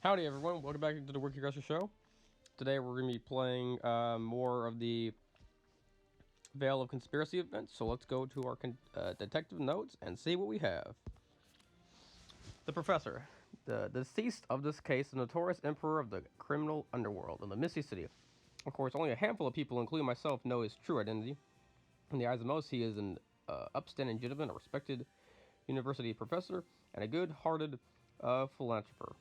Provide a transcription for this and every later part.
Howdy everyone, welcome back to the Wiki Crusher Show. Today we're going to be playing more of the Veil of Conspiracy events, so let's go to our detective notes and see what we have. The Professor. The deceased of this case, the notorious emperor of the criminal underworld in the Misty City. Of course, only a handful of people, including myself, know his true identity. In the eyes of most, he is an upstanding gentleman, a respected university professor, and a good-hearted philanthropist.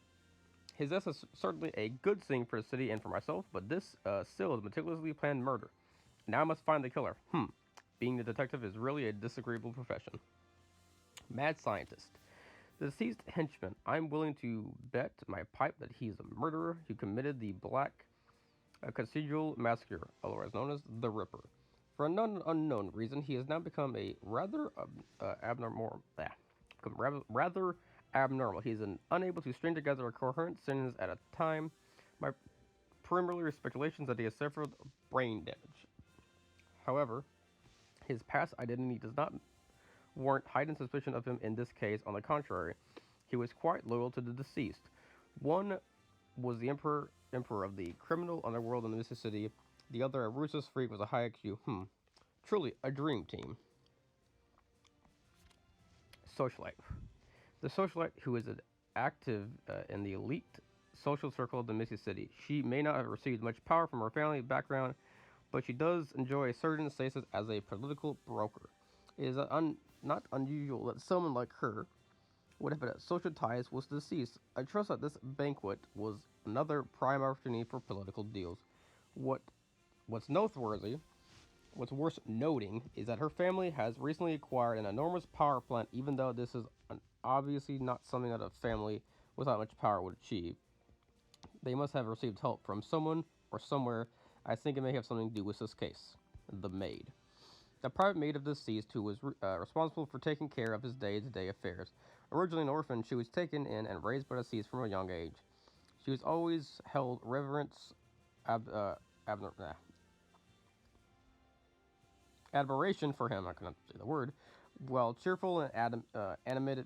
His death is certainly a good thing for the city and for myself, but this still is meticulously planned murder. Now I must find the killer. Being a detective is really a disagreeable profession. Mad scientist. The deceased henchman. I'm willing to bet my pipe that he's a murderer who committed the Black Cathedral Massacre, otherwise known as the Ripper. For an unknown reason, he has now become a rather abnormal. Rather abnormal. He is unable to string together a coherent sentence at a time. My preliminary speculations that he has suffered brain damage. However, his past identity does not warrant heightened suspicion of him in this case. On the contrary, he was quite loyal to the deceased. One was the emperor of the criminal underworld in the Mississippi. The other, a ruthless freak, was a high IQ. Truly a dream team. Socialite. The socialite who is active in the elite social circle of the Mississippi. She may not have received much power from her family background, but she does enjoy a certain status as a political broker. It is not unusual that someone like her would have had social ties with the deceased. I trust that this banquet was another prime opportunity for political deals. What's noteworthy, what's worth noting, is that her family has recently acquired an enormous power plant, even though this is obviously not something that a family without much power would achieve. They must have received help from someone or somewhere. I think it may have something to do with this case. The maid. The private maid of the deceased who was responsible for taking care of his day-to-day affairs. Originally an orphan, she was taken in and raised by the deceased from a young age. She was always held reverence, admiration for him, I cannot say the word. While cheerful and animated,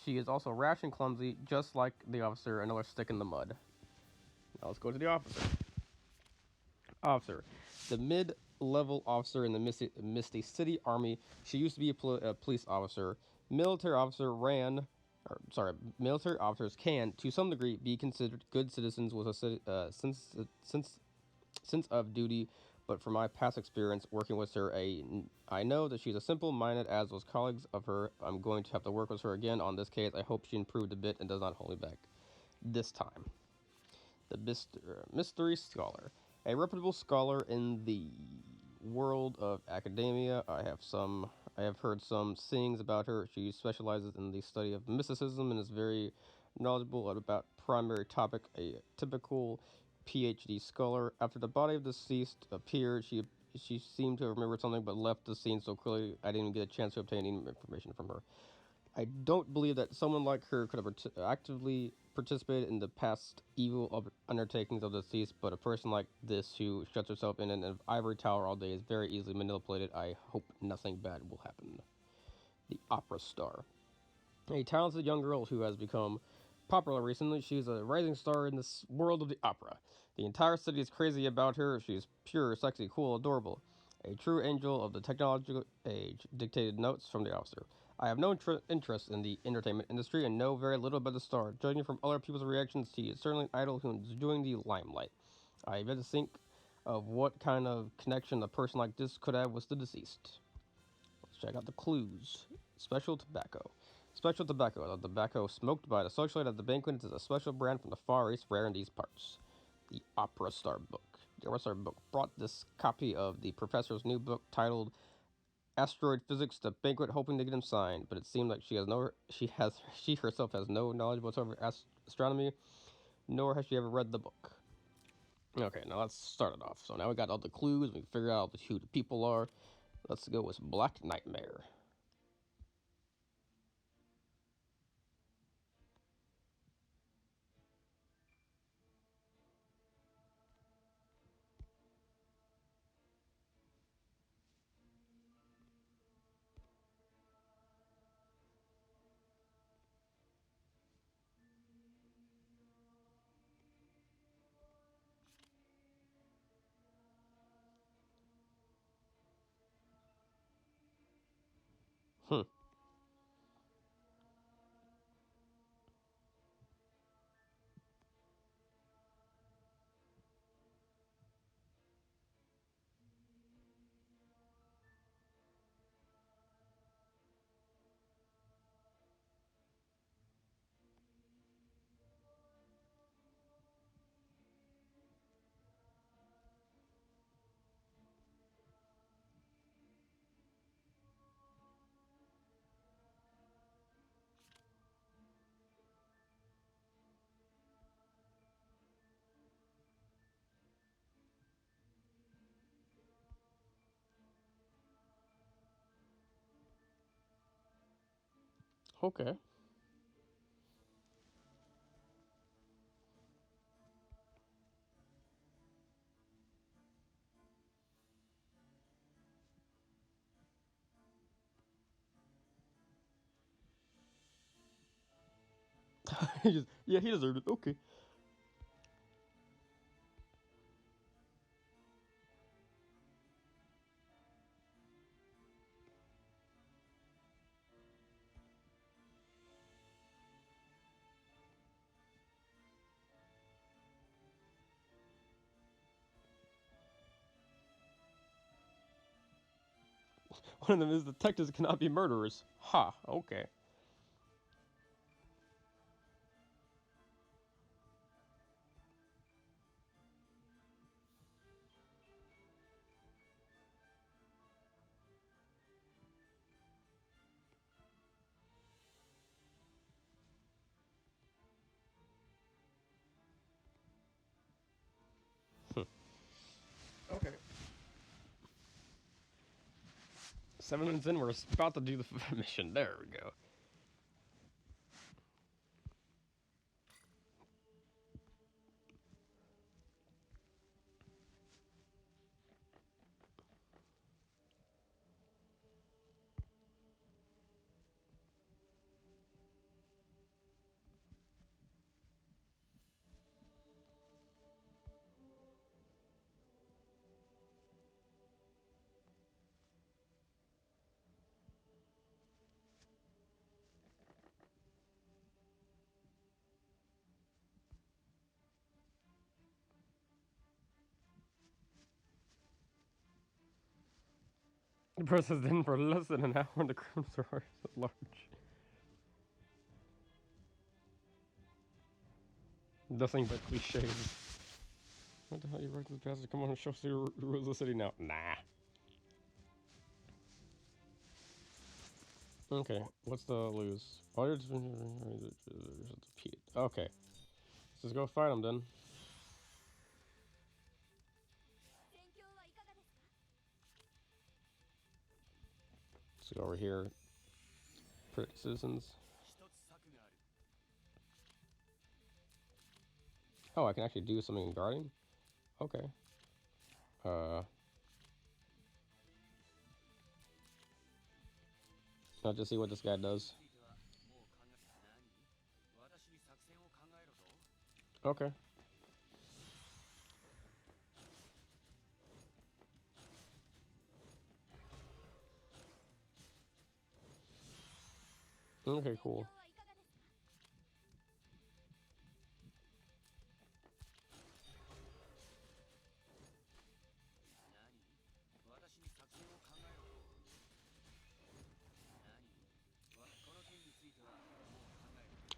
she is also rash and clumsy, just like the officer, another stick in the mud. Now let's go to the officer. Officer. The mid-level officer in the Misty City Army. She used to be a police officer. Military officers can, to some degree, be considered good citizens with a sense of duty, but from my past experience working with her, I know that she's a simple-minded, as was colleagues of her. I'm going to have to work with her again on this case. I hope she improved a bit and does not hold me back this time. The mystery scholar. A reputable scholar in the world of academia. I have heard some things about her. She specializes in the study of mysticism and is very knowledgeable about primary topic, a typical PhD scholar. After the body of the deceased appeared, she seemed to have remembered something but left the scene so clearly I didn't get a chance to obtain any information from her. I don't believe that someone like her could have actively participated in the past evil undertakings of the deceased, but a person like this who shuts herself in an ivory tower all day is very easily manipulated. I hope nothing bad will happen. The opera star. A talented young girl who has become popular recently. She's a rising star in this world of the opera. The entire city is crazy about her. She's pure, sexy, cool, adorable. A true angel of the technological age, dictated notes from the officer. I have no interest in the entertainment industry and know very little about the star. Judging from other people's reactions, she is certainly an idol who is enjoying the limelight. I have yet to think of what kind of connection a person like this could have with the deceased. Let's check out the clues. Special tobacco. Special tobacco. The tobacco smoked by the socialite at the banquet is a special brand from the Far East, rare in these parts. The Opera Star book. The Opera Star book brought this copy of the professor's new book titled Asteroid Physics to banquet, hoping to get him signed, but it seemed like she herself has no knowledge whatsoever of astronomy, nor has she ever read the book. Okay, now let's start it off. So now we got all the clues, we can figure out who the people are. Let's go with Black Nightmare. Hmm. Okay. Yeah, he deserved it. Okay. One of them is detectives cannot be murderers. Ha. Okay. Okay. 7 minutes in, we're about to do the mission. There we go. The process then for less than an hour and the crimes are at large. Nothing but cliches. What the hell you write this passage? Come on and show us the rules of the city now. Nah. Okay, what's the lose? All your okay. Let's just go fight him then. Let's go over here. Protect citizens. Oh, I can actually do something in guarding? Okay. I'll just see what this guy does. Okay. Okay, cool.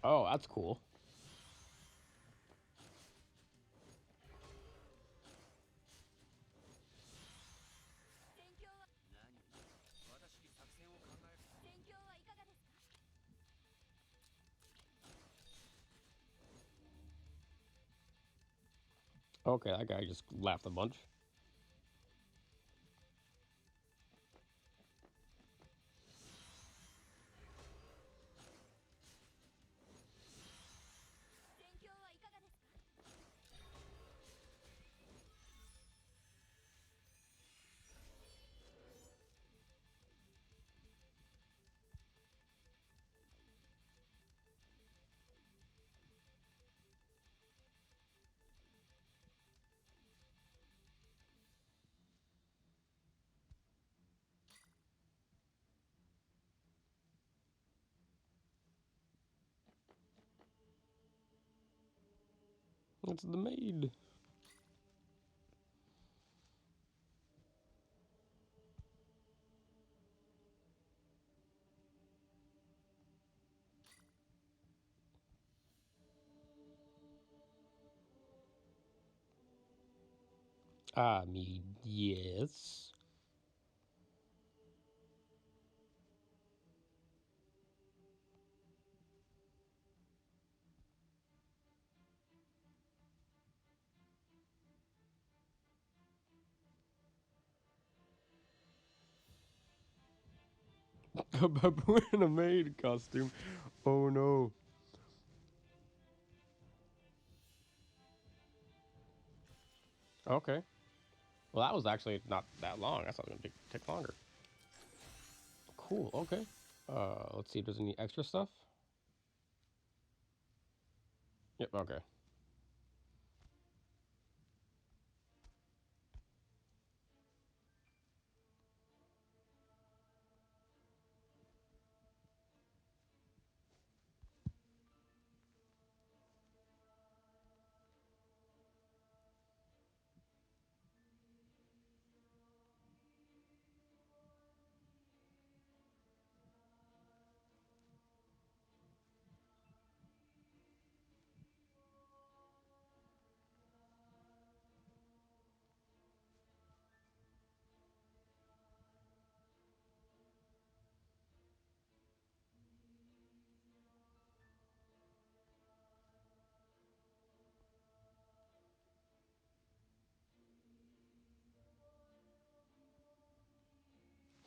Oh, that's cool. Okay, that guy just laughed a bunch. It's the maid. I mean, yes. A baboon in a maid costume. Oh no. Okay. Well, that was actually not that long. I thought it would take longer. Cool. Okay. Let's see if there's any extra stuff. Yep. Okay.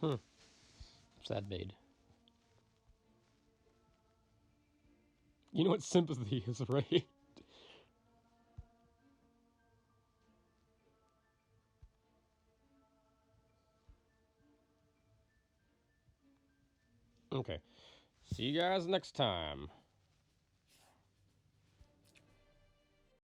Hmm. Sad maid. You know what sympathy is, right? Okay. See you guys next time.